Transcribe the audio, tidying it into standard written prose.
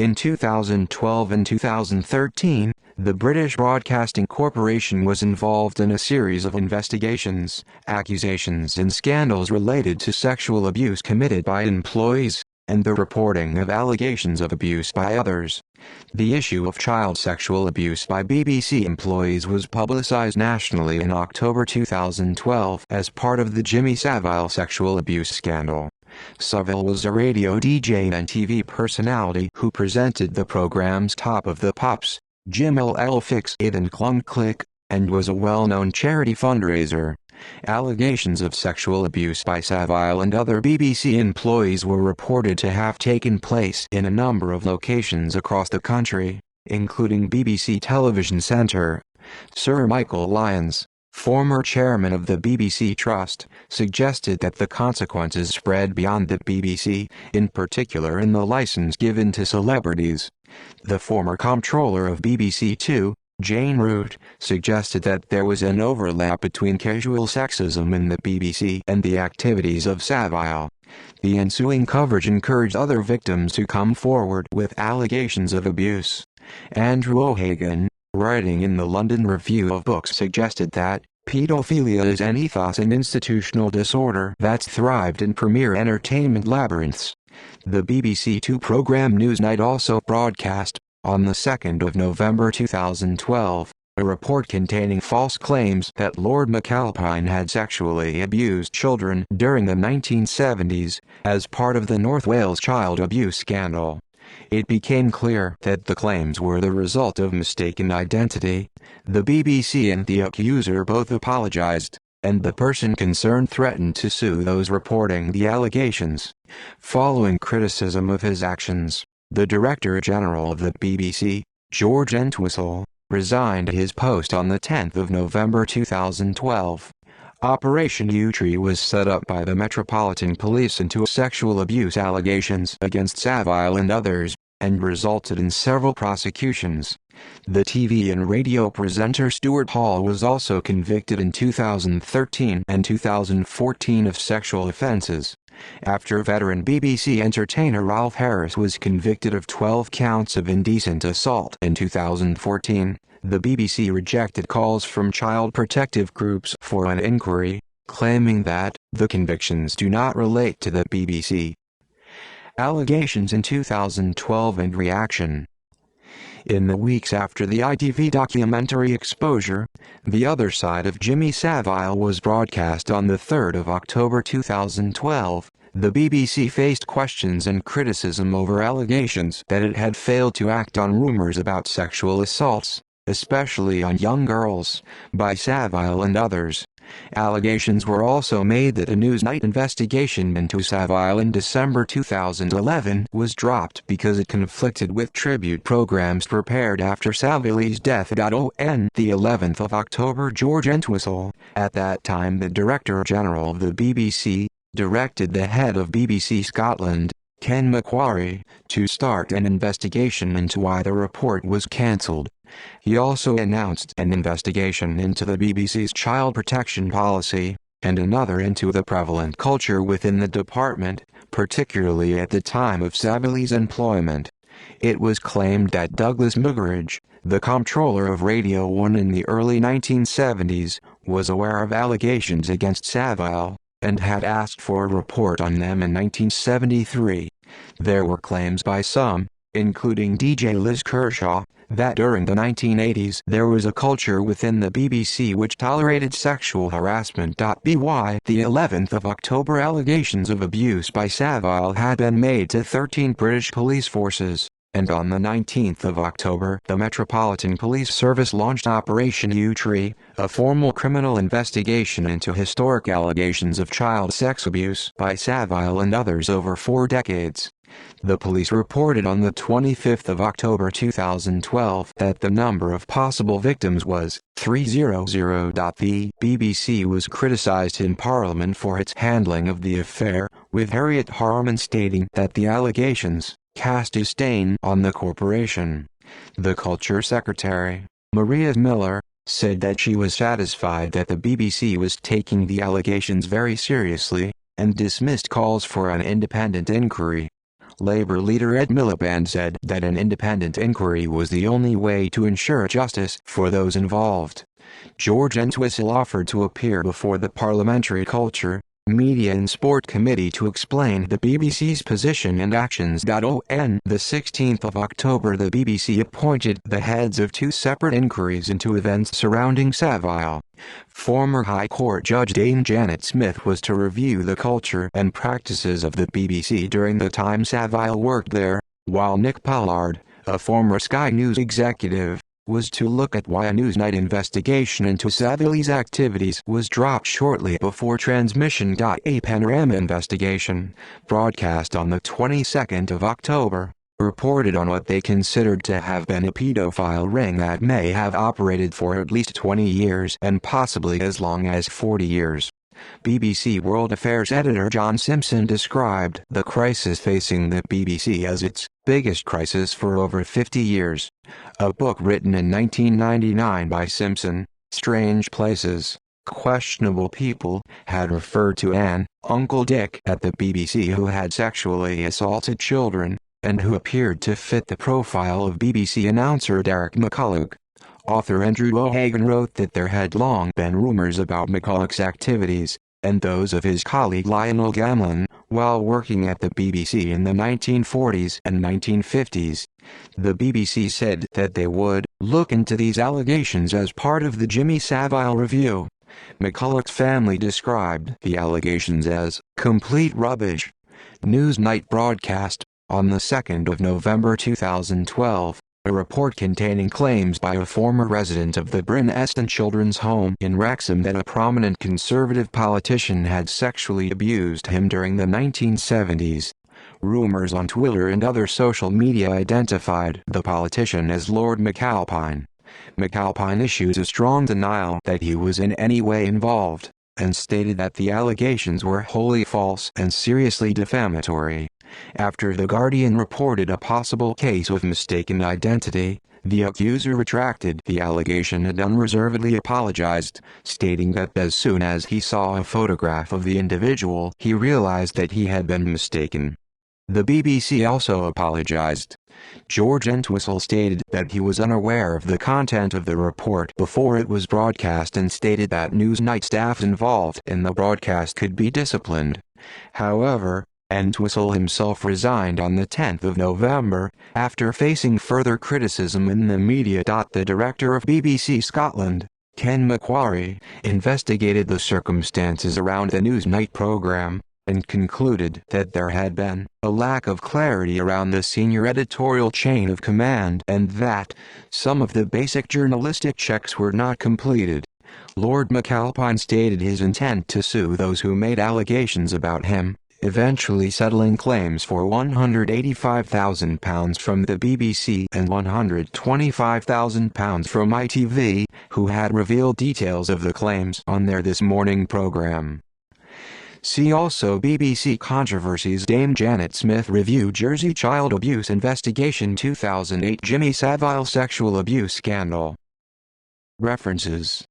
In 2012 and 2013, the British Broadcasting Corporation was involved in a series of investigations, accusations and scandals related to sexual abuse committed by employees, and the reporting of allegations of abuse by others. The issue of child sexual abuse by BBC employees was publicized nationally in October 2012 as part of the Jimmy Savile sexual abuse scandal. Savile was a radio DJ and TV personality who presented the programs Top of the Pops, Jim LL Fix It and Clung Click, and was a well-known charity fundraiser. Allegations of sexual abuse by Savile and other BBC employees were reported to have taken place in a number of locations across the country, including BBC Television Centre. Sir Michael Lyons, former chairman of the BBC Trust, suggested that the consequences spread beyond the BBC, in particular in the license given to celebrities. The former comptroller of BBC Two, Jane Root, suggested that there was an overlap between casual sexism in the BBC and the activities of Savile. The ensuing coverage encouraged other victims to come forward with allegations of abuse. Andrew O'Hagan, writing in the London Review of Books, suggested that pedophilia is an ethos and institutional disorder that's thrived in premier entertainment labyrinths. The BBC Two programme Newsnight also broadcast, on the 2nd of November 2012, a report containing false claims that Lord McAlpine had sexually abused children during the 1970s, as part of the North Wales child abuse scandal. It became clear that the claims were the result of mistaken identity. The BBC and the accuser both apologized, and the person concerned threatened to sue those reporting the allegations. Following criticism of his actions, the Director General of the BBC, George Entwistle, resigned his post on the 10th of November 2012. Operation U-Tree was set up by the Metropolitan Police into sexual abuse allegations against Savile and others, and resulted in several prosecutions. The TV and radio presenter Stuart Hall was also convicted in 2013 and 2014 of sexual offences. After veteran BBC entertainer Ralph Harris was convicted of 12 counts of indecent assault in 2014, the BBC rejected calls from child protective groups for an inquiry, claiming that the convictions do not relate to the BBC. Allegations in 2012 and reaction. In the weeks after the ITV documentary Exposure, The Other Side of Jimmy Savile was broadcast on the 3rd of October 2012. The BBC faced questions and criticism over allegations that it had failed to act on rumors about sexual assaults, especially on young girls, by Savile and others. Allegations were also made that a Newsnight investigation into Savile in December 2011 was dropped because it conflicted with tribute programs prepared after Savile's death. On the 11th of October, George Entwistle, at that time the Director General of the BBC, directed the head of BBC Scotland, Ken Macquarie, to start an investigation into why the report was cancelled. He also announced an investigation into the BBC's child protection policy, and another into the prevalent culture within the department, particularly at the time of Savile's employment. It was claimed that Douglas Muggeridge, the comptroller of Radio 1 in the early 1970s, was aware of allegations against Savile, and had asked for a report on them in 1973. There were claims by some, including DJ Liz Kershaw, that during the 1980s there was a culture within the BBC which tolerated sexual harassment. By the 11th of October, allegations of abuse by Savile had been made to 13 British police forces, and on the 19th of October the Metropolitan Police Service launched Operation U-Tree, a formal criminal investigation into historic allegations of child sex abuse by Savile and others over 4 decades. The police reported on the 25th of October 2012 that the number of possible victims was 300. The BBC was criticised in Parliament for its handling of the affair, with Harriet Harman stating that the allegations cast a stain on the corporation. The Culture Secretary, Maria Miller, said that she was satisfied that the BBC was taking the allegations very seriously, and dismissed calls for an independent inquiry. Labour leader Ed Miliband said that an independent inquiry was the only way to ensure justice for those involved. George Entwistle offered to appear before the Parliamentary Culture, Media and Sport Committee to explain the BBC's position and actions. On the 16th of October, the BBC appointed the heads of two separate inquiries into events surrounding Savile. Former High Court Judge Dame Janet Smith was to review the culture and practices of the BBC during the time Savile worked there, while Nick Pollard, a former Sky News executive, was to look at why a Newsnight investigation into Savile's activities was dropped shortly before transmission. A panorama investigation, broadcast on the 22nd of October, reported on what they considered to have been a pedophile ring that may have operated for at least 20 years and possibly as long as 40 years. BBC World Affairs editor John Simpson described the crisis facing the BBC as its biggest crisis for over 50 years. A book written in 1999 by Simpson, Strange Places, Questionable People, had referred to an Uncle Dick at the BBC who had sexually assaulted children, and who appeared to fit the profile of BBC announcer Derek McCulloch. Author Andrew O'Hagan wrote that there had long been rumors about McCulloch's activities, and those of his colleague Lionel Gamlin, while working at the BBC in the 1940s and 1950s. The BBC said that they would look into these allegations as part of the Jimmy Savile review. McCulloch's family described the allegations as complete rubbish. Newsnight broadcast, on the 2nd of November 2012, a report containing claims by a former resident of the Bryn Eston Children's Home in Wrexham that a prominent Conservative politician had sexually abused him during the 1970s. Rumors on Twitter and other social media identified the politician as Lord McAlpine. McAlpine issued a strong denial that he was in any way involved, and stated that the allegations were wholly false and seriously defamatory. After The Guardian reported a possible case of mistaken identity, the accuser retracted the allegation and unreservedly apologized, stating that as soon as he saw a photograph of the individual, he realized that he had been mistaken. The BBC also apologized. George Entwistle stated that he was unaware of the content of the report before it was broadcast and stated that Newsnight staff involved in the broadcast could be disciplined. However, Entwistle himself resigned on the 10th of November, after facing further criticism in the media. The director of BBC Scotland, Ken Macquarie, investigated the circumstances around the Newsnight programme, and concluded that there had been a lack of clarity around the senior editorial chain of command and that some of the basic journalistic checks were not completed. Lord McAlpine stated his intent to sue those who made allegations about him, eventually settling claims for £185,000 from the BBC and £125,000 from ITV, who had revealed details of the claims on their This Morning programme. See also BBC Controversies. Dame Janet Smith Review Jersey Child Abuse Investigation 2008 Jimmy Savile Sexual Abuse Scandal. References